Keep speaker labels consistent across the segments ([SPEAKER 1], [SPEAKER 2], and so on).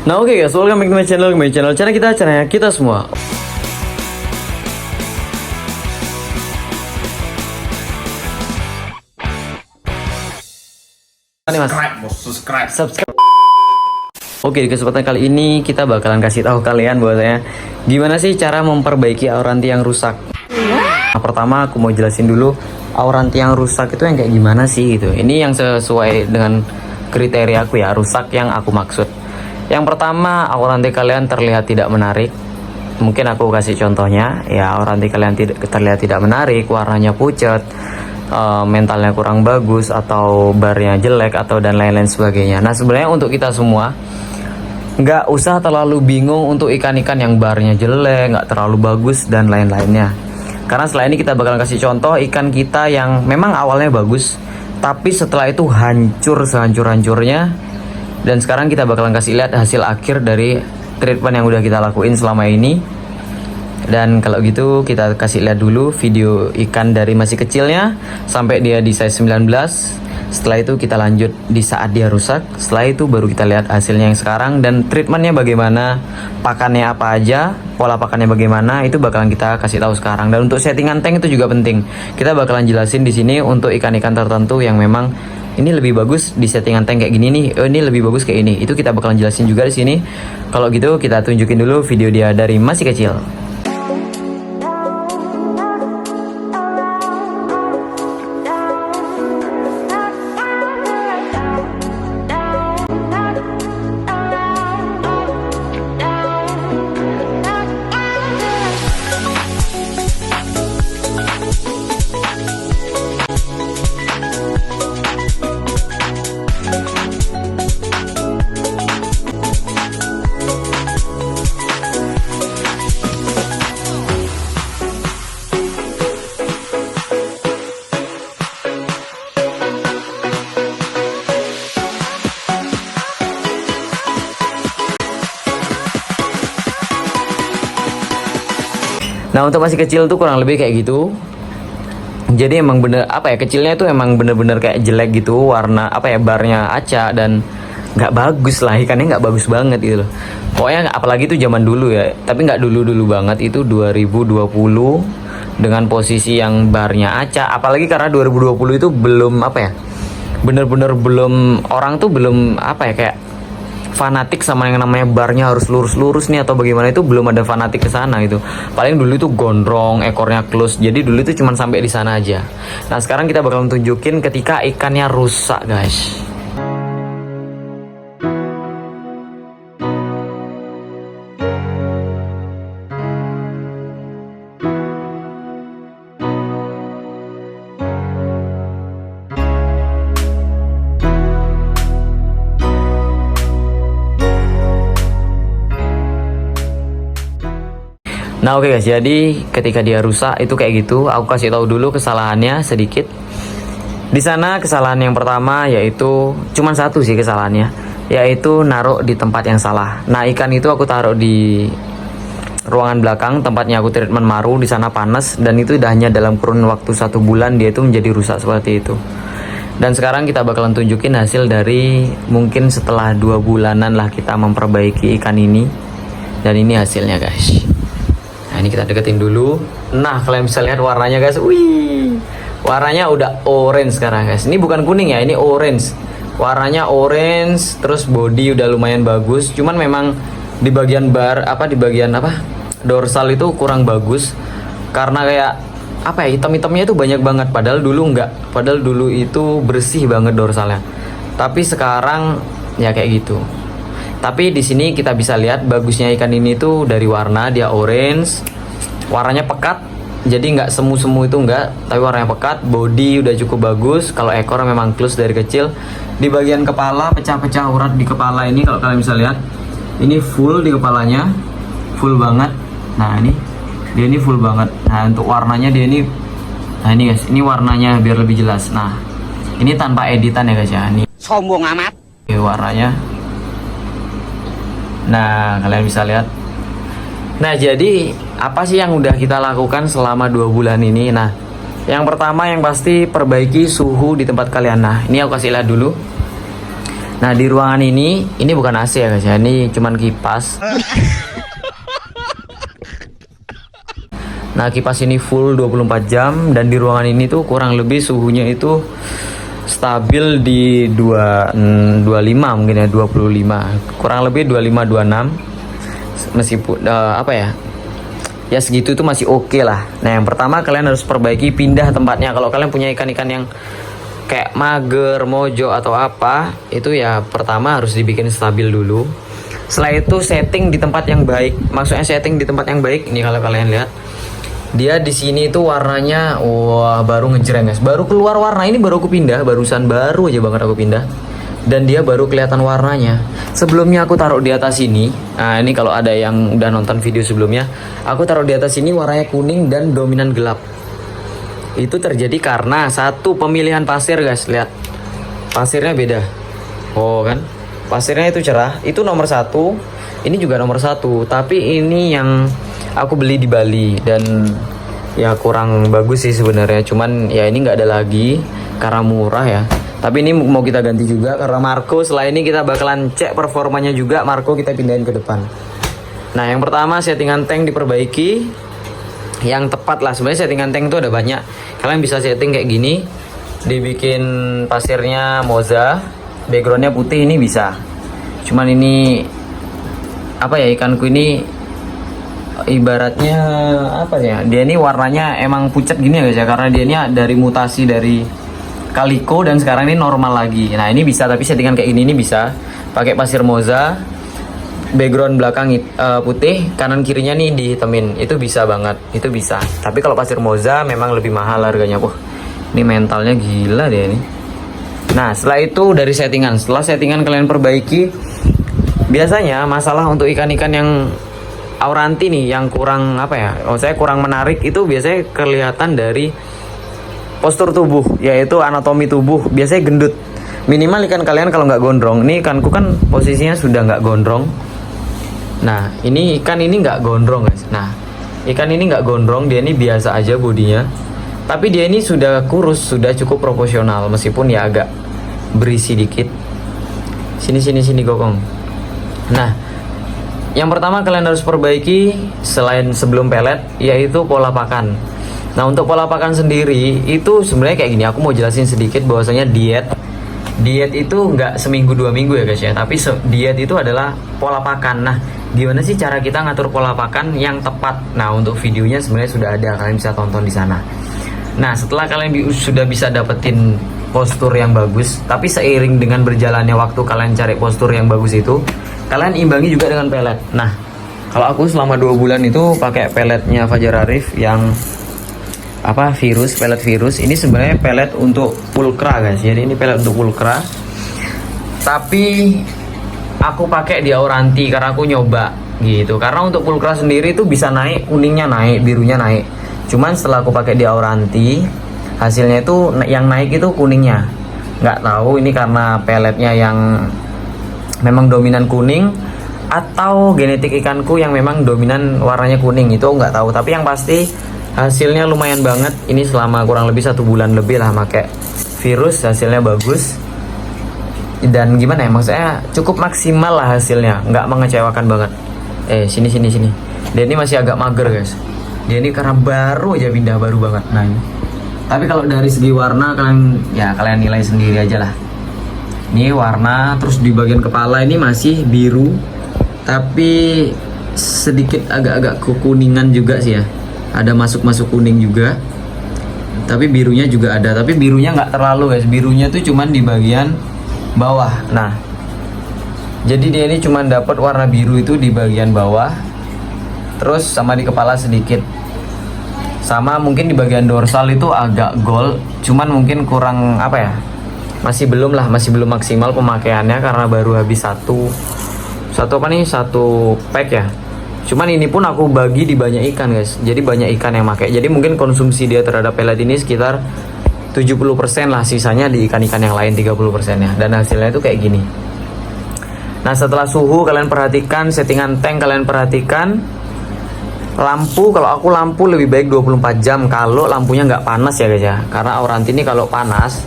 [SPEAKER 1] Nah oke guys, welcome back to my channel. Caranya kita semua. Nih mas, subscribe. Oke, di kesempatan kali ini kita bakalan kasih tahu kalian bahwasanya gimana sih cara memperbaiki aura anti yang rusak. Nah, pertama aku mau jelasin dulu aura anti yang rusak itu yang kayak gimana sih gitu. Ini yang sesuai dengan kriteria aku ya, rusak yang aku maksud. Yang pertama, aura anti kalian terlihat tidak menarik. Mungkin aku kasih contohnya ya, aura anti kalian terlihat tidak menarik, warnanya pucat, mentalnya kurang bagus, atau barnya jelek, atau dan lain-lain sebagainya. Nah sebenarnya untuk kita semua nggak usah terlalu bingung untuk ikan-ikan yang barnya jelek, nggak terlalu bagus dan lain-lainnya. Karena setelah ini kita bakal kasih contoh ikan kita yang memang awalnya bagus, tapi setelah itu hancur sehancur-hancurnya. Dan sekarang kita bakalan kasih lihat hasil akhir dari treatment yang udah kita lakuin selama ini. Dan kalau gitu kita kasih lihat dulu video ikan dari masih kecilnya sampai dia di size 19. Setelah itu kita lanjut di saat dia rusak. Setelah itu baru kita lihat hasilnya yang sekarang dan treatmentnya bagaimana, pakannya apa aja, pola pakannya bagaimana, itu bakalan kita kasih tahu sekarang. Dan untuk settingan tank itu juga penting. Kita bakalan jelasin di sini untuk ikan-ikan tertentu yang memang ini lebih bagus di settingan tank kayak gini nih, ini lebih bagus kayak ini. Itu kita bakalan jelasin juga di sini. Kalau gitu kita tunjukin dulu video dia dari masih kecil. Nah untuk masih kecil tuh kurang lebih kayak gitu. Jadi emang bener apa ya, kecilnya itu emang bener-bener kayak jelek gitu, warna apa ya, barnya acak dan nggak bagus lah, ikannya nggak bagus banget gitu loh. Pokoknya apalagi itu zaman dulu ya, tapi nggak dulu banget, itu 2020 dengan posisi yang barnya acak. Apalagi karena 2020 itu belum apa ya, bener-bener belum, orang tuh belum apa ya, kayak fanatik sama yang namanya barnya harus lurus-lurus nih atau bagaimana, itu belum ada fanatik ke sana gitu. Paling dulu itu gondrong, ekornya close. Jadi dulu itu cuma sampai di sana aja. Nah, sekarang kita bakal tunjukin ketika ikannya rusak, guys. Nah oke guys, jadi ketika dia rusak itu kayak gitu. Aku kasih tahu dulu kesalahannya sedikit. Di sana kesalahan yang pertama yaitu cuman satu sih kesalahannya, yaitu naruh di tempat yang salah. Nah ikan itu aku taruh di ruangan belakang, tempatnya aku treatment maru, di sana panas, dan itu udah hanya dalam kurun waktu 1 bulan dia itu menjadi rusak seperti itu. Dan sekarang kita bakalan tunjukin hasil dari mungkin setelah 2 bulanan lah kita memperbaiki ikan ini. Dan ini hasilnya guys. Nah ini kita deketin dulu. Nah kalian bisa lihat warnanya guys. Wih, warnanya udah orange sekarang guys. Ini bukan kuning ya, ini orange. Warnanya orange, terus body udah lumayan bagus. Cuman memang di bagian bar apa, di bagian apa, dorsal itu kurang bagus. Karena kayak apa ya, hitam-hitamnya itu banyak banget. Padahal dulu enggak. Padahal dulu itu bersih banget dorsalnya. Tapi sekarang ya kayak gitu. Tapi di sini kita bisa lihat bagusnya ikan ini tuh dari warna, dia orange, warnanya pekat, jadi nggak semu-semu itu enggak, tapi warnanya pekat, body udah cukup bagus. Kalau ekor memang close dari kecil. Di bagian kepala pecah-pecah urat di kepala ini, kalau kalian bisa lihat, ini full di kepalanya, full banget. Nah ini dia ini full banget. Nah untuk warnanya dia ini, nah ini guys, ini warnanya biar lebih jelas. Nah ini tanpa editan ya guys ya, ini
[SPEAKER 2] sombong amat.
[SPEAKER 1] Warnanya. Nah kalian bisa lihat. Nah jadi apa sih yang udah kita lakukan selama 2 bulan ini? Nah yang pertama yang pasti perbaiki suhu di tempat kalian. Nah ini aku kasih lihat dulu. Nah di ruangan ini bukan AC ya guys ya, ini cuman kipas. Nah kipas ini full 24 jam, dan di ruangan ini tuh kurang lebih suhunya itu stabil di 25 mungkin ya, 25, kurang lebih 25-26, meskipun apa ya, ya segitu itu masih oke lah. Nah yang pertama kalian harus perbaiki pindah tempatnya. Kalau kalian punya ikan-ikan yang kayak mager, mojo atau apa, itu ya pertama harus dibikin stabil dulu. Setelah itu setting di tempat yang baik. Maksudnya setting di tempat yang baik ini, kalau kalian lihat dia di sini tuh warnanya, wah baru ngejreng guys, baru keluar warna. Ini baru aku pindah, barusan baru aja banget aku pindah, dan dia baru kelihatan warnanya. Sebelumnya aku taruh di atas ini. Nah ini kalau ada yang udah nonton video sebelumnya, aku taruh di atas ini warnanya kuning dan dominan gelap. Itu terjadi karena satu, pemilihan pasir guys, lihat pasirnya beda. Oh kan, pasirnya itu cerah, itu nomor satu. Ini juga nomor satu, tapi ini yang aku beli di Bali dan ya kurang bagus sih sebenarnya. Cuman ya ini nggak ada lagi karena murah ya. Tapi ini mau kita ganti juga karena Marco. Setelah ini kita bakalan cek performanya juga. Marco kita pindahin ke depan. Nah yang pertama settingan tank diperbaiki yang tepat lah. Sebenarnya settingan tank itu ada banyak. Kalian bisa setting kayak gini, dibikin pasirnya moza, backgroundnya putih, ini bisa. Cuman ini apa ya, ikanku ini ibaratnya apa ya, dia ini warnanya emang pucat gini ya guys ya, karena dia ini dari mutasi dari Calico dan sekarang ini normal lagi. Nah ini bisa, tapi settingan kayak gini ini bisa pakai pasir moza, background belakang putih, kanan kirinya nih dihitamin, itu bisa banget, itu bisa. Tapi kalau pasir moza memang lebih mahal harganya. Wah ini mentalnya gila deh ini. Nah setelah itu dari settingan, setelah settingan kalian perbaiki, biasanya masalah untuk ikan-ikan yang auranti nih, yang kurang apa ya, saya kurang menarik, itu biasanya kelihatan dari postur tubuh, yaitu anatomi tubuh. Biasanya gendut. Minimal ikan kalian kalau nggak gondrong, ini ikanku kan posisinya sudah nggak gondrong. Nah ini ikan ini nggak gondrong guys. Nah ikan ini nggak gondrong, dia ini biasa aja bodinya, tapi dia ini sudah kurus, sudah cukup proporsional, meskipun ya agak berisi dikit. Sini gokong. Nah yang pertama kalian harus perbaiki selain sebelum pelet, yaitu pola pakan. Nah untuk pola pakan sendiri itu sebenarnya kayak gini. Aku mau jelasin sedikit bahwasanya diet itu nggak seminggu 2 minggu ya guys ya, tapi diet itu adalah pola pakan. Nah gimana sih cara kita ngatur pola pakan yang tepat? Nah untuk videonya sebenarnya sudah ada, kalian bisa tonton di sana. Nah setelah kalian sudah bisa dapetin postur yang bagus, tapi seiring dengan berjalannya waktu kalian cari postur yang bagus itu, kalian imbangi juga dengan pelet. Nah kalau aku selama 2 bulan itu pakai peletnya Fajar Arif yang apa, pelet virus. Ini sebenarnya pelet untuk pulkra guys, jadi ini pelet untuk pulkra, tapi aku pakai di Auranti karena aku nyoba gitu. Karena untuk pulkra sendiri itu bisa naik, kuningnya naik, birunya naik. Cuman setelah aku pakai di Auranti, hasilnya itu yang naik itu kuningnya. Nggak tahu ini karena peletnya yang memang dominan kuning atau genetik ikanku yang memang dominan warnanya kuning, itu nggak tahu. Tapi yang pasti hasilnya lumayan banget. Ini selama kurang lebih 1 bulan lebih lah pakai virus, hasilnya bagus. Dan gimana ya, maksudnya cukup maksimal lah hasilnya, nggak mengecewakan banget. Sini. Dia ini masih agak mager guys. Dia ini karena baru aja pindah, baru banget. Nah ini. Tapi kalau dari segi warna kalian nilai sendiri aja lah. Ini warna, terus di bagian kepala ini masih biru, tapi sedikit agak-agak kekuningan juga sih ya. Ada masuk kuning juga, tapi birunya juga ada. Tapi birunya nggak terlalu guys. Birunya tuh cuman di bagian bawah. Nah, jadi dia ini cuman dapat warna biru itu di bagian bawah, terus sama di kepala sedikit. Sama mungkin di bagian dorsal itu agak gold, cuman mungkin kurang apa ya, masih belum maksimal pemakaiannya karena baru habis satu pack ya. Cuman ini pun aku bagi di banyak ikan guys, jadi banyak ikan yang pakai. Jadi mungkin konsumsi dia terhadap pelet ini sekitar 70% lah, sisanya di ikan-ikan yang lain 30% ya. Dan hasilnya itu kayak gini. Nah setelah suhu kalian perhatikan, settingan tank kalian perhatikan, lampu, kalau aku lampu lebih baik 24 jam kalau lampunya nggak panas ya guys ya. Karena Auranti ini kalau panas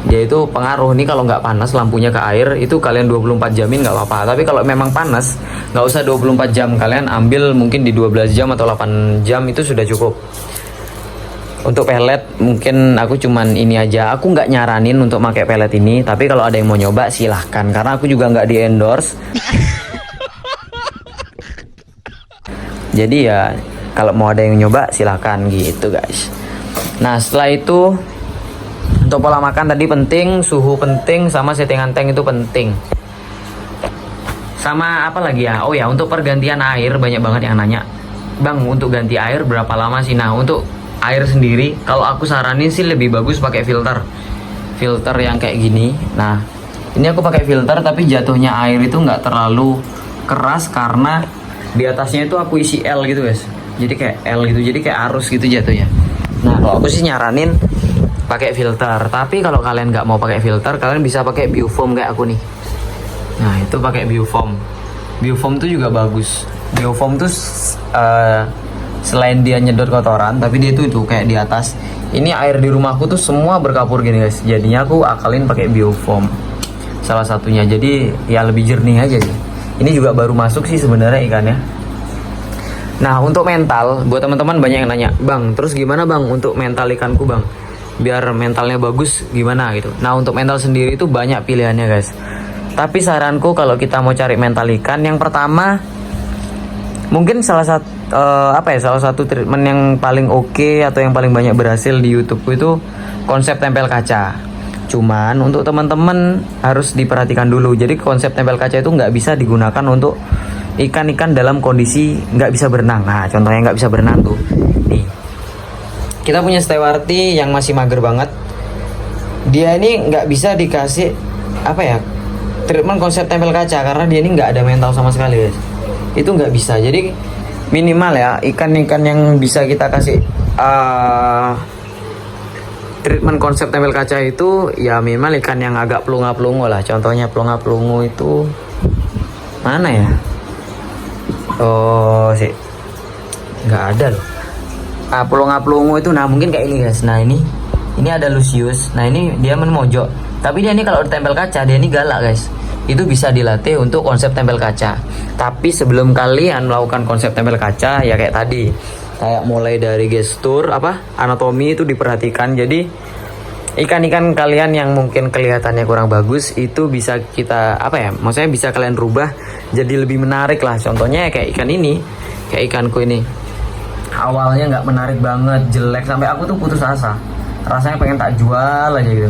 [SPEAKER 1] dia itu pengaruh nih. Kalau nggak panas lampunya ke air itu kalian 24 jamin nggak apa-apa, tapi kalau memang panas nggak usah 24 jam, kalian ambil mungkin di 12 jam atau 8 jam itu sudah cukup. Untuk pelet mungkin aku cuman ini aja, aku nggak nyaranin untuk pakai pelet ini, tapi kalau ada yang mau nyoba silahkan, karena aku juga nggak di endorse. Jadi ya kalau mau ada yang nyoba silahkan gitu guys. Nah setelah itu untuk pola makan tadi penting, suhu penting, sama settingan tank itu penting. Sama apa lagi ya? Oh ya, untuk pergantian air banyak banget yang nanya, Bang untuk ganti air berapa lama sih? Nah untuk air sendiri kalau aku saranin sih lebih bagus pakai filter yang kayak gini. Nah ini aku pakai filter tapi jatuhnya air itu nggak terlalu keras karena di atasnya itu aku isi L gitu guys. Jadi kayak L gitu, jadi kayak arus gitu jatuhnya. Nah kalau aku sih nyaranin pakai filter, tapi kalau kalian nggak mau pakai filter, kalian bisa pakai biofoam kayak aku nih. Nah itu pakai biofoam tuh juga bagus. Biofoam tuh selain dia nyedot kotoran, tapi dia tuh kayak di atas. Ini air di rumahku tuh semua berkapur gini guys, jadinya aku akalin pakai biofoam salah satunya, jadi ya lebih jernih aja sih. Ini juga baru masuk sih sebenarnya ikannya. Nah untuk mental, buat teman-teman banyak yang nanya, Bang terus gimana Bang untuk mental ikanku Bang, biar mentalnya bagus gimana gitu. Nah untuk mental sendiri itu banyak pilihannya guys, tapi saranku kalau kita mau cari mental ikan, yang pertama mungkin salah satu treatment yang paling oke atau yang paling banyak berhasil di YouTube itu konsep tempel kaca. Cuman untuk teman-teman harus diperhatikan dulu. Jadi konsep tempel kaca itu nggak bisa digunakan untuk ikan-ikan dalam kondisi nggak bisa berenang. Nah contohnya nggak bisa berenang tuh nih, kita punya stewarti yang masih mager banget. Dia ini nggak bisa dikasih treatment konsep tempel kaca karena dia ini nggak ada mental sama sekali guys. Itu nggak bisa. Jadi minimal ya ikan-ikan yang bisa kita kasih treatment konsep tempel kaca itu ya minimal ikan yang agak pelunga-pelungu lah. Contohnya pelunga-pelungu itu mana ya? Oh sih nggak ada loh. Pelunga-pelungu itu nah mungkin kayak ini guys. Nah ini ada Lucius. Nah ini dia menmojok, tapi dia ini kalau ditempel kaca dia ini galak guys. Itu bisa dilatih untuk konsep tempel kaca. Tapi sebelum kalian melakukan konsep tempel kaca ya kayak tadi, kayak mulai dari gestur anatomi itu diperhatikan. Jadi ikan-ikan kalian yang mungkin kelihatannya kurang bagus itu bisa kita maksudnya bisa kalian rubah jadi lebih menarik lah. Contohnya kayak ikan ini, kayak ikanku ini awalnya nggak menarik banget, jelek sampai aku tuh putus asa, rasanya pengen tak jual aja gitu.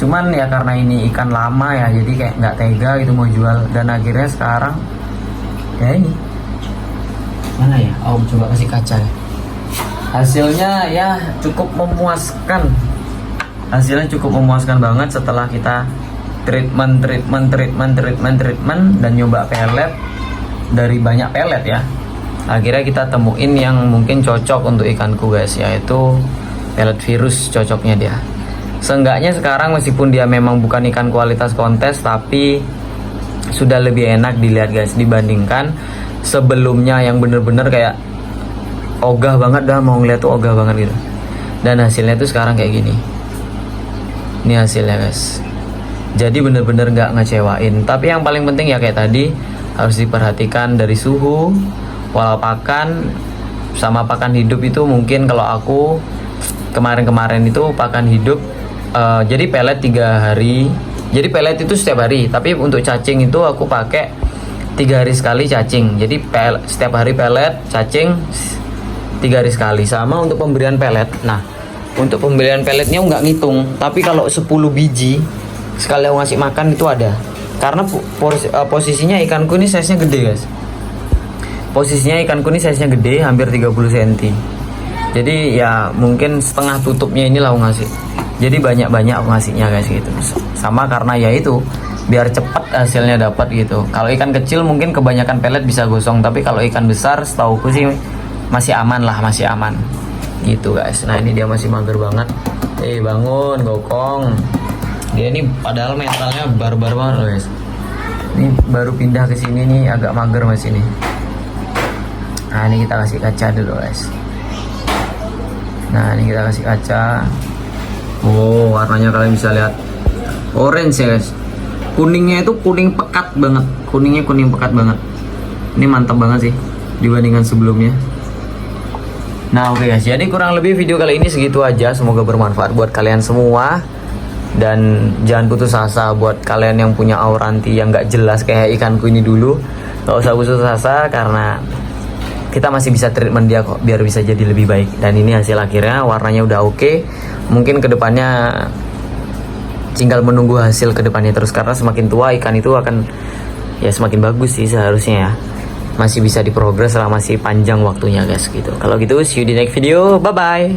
[SPEAKER 1] Cuman ya karena ini ikan lama ya, jadi kayak nggak tega gitu mau jual, dan akhirnya sekarang ya ini mana ya, coba kasih kaca ya. Hasilnya ya cukup memuaskan, banget setelah kita treatment dan nyoba pelet dari banyak pelet ya. Akhirnya kita temuin yang mungkin cocok untuk ikanku guys, yaitu pelet virus cocoknya dia. Seenggaknya sekarang meskipun dia memang bukan ikan kualitas kontes, tapi sudah lebih enak dilihat guys dibandingkan sebelumnya yang bener-bener kayak ogah banget dah, mau ngeliat tuh ogah banget gitu. Dan hasilnya tuh sekarang kayak gini. Ini hasilnya guys. Jadi bener-bener gak ngecewain. Tapi yang paling penting ya kayak tadi, harus diperhatikan dari suhu, pola pakan, sama pakan hidup itu. Mungkin kalau aku kemarin itu pakan hidup jadi pelet 3 hari. Jadi pelet itu setiap hari, tapi untuk cacing itu aku pakai 3 hari sekali cacing. Jadi setiap hari pelet, cacing 3 hari sekali. Sama untuk pemberian pelet. Nah untuk pemberian peletnya nggak ngitung, tapi kalau 10 biji sekali aku ngasih makan itu ada. Karena posisinya ikanku ini size nya gede guys. Hampir 30 cm. Jadi ya mungkin setengah tutupnya inilah aku ngasih. Jadi banyak-banyak aku ngasihnya guys gitu. Sama karena ya itu biar cepat hasilnya dapat gitu. Kalau ikan kecil mungkin kebanyakan pelet bisa gosong, tapi kalau ikan besar setauku sih masih aman gitu guys. Nah ini dia masih mager banget. Bangun gokong. Dia ini padahal mentalnya barbar banget loh guys. Ini baru pindah ke sini nih, agak mager masih nih. Nah ini kita kasih kaca dulu guys. Nah ini kita kasih kaca. Oh, warnanya kalian bisa lihat orange ya guys. Kuningnya itu kuning pekat banget. Kuningnya kuning pekat banget. Ini mantap banget sih dibandingkan sebelumnya. Nah oke guys, jadi kurang lebih video kali ini segitu aja. Semoga bermanfaat buat kalian semua. Dan jangan putus asa buat kalian yang punya auranti yang gak jelas kayak ikanku ini dulu. Gak usah putus asa karena kita masih bisa treatment dia kok biar bisa jadi lebih baik. Dan ini hasil akhirnya, warnanya udah oke. Mungkin kedepannya tinggal menunggu hasil kedepannya terus, karena semakin tua ikan itu akan ya semakin bagus sih seharusnya ya. Masih bisa diprogres lah, masih panjang waktunya guys gitu. Kalau gitu see you di next video, bye bye.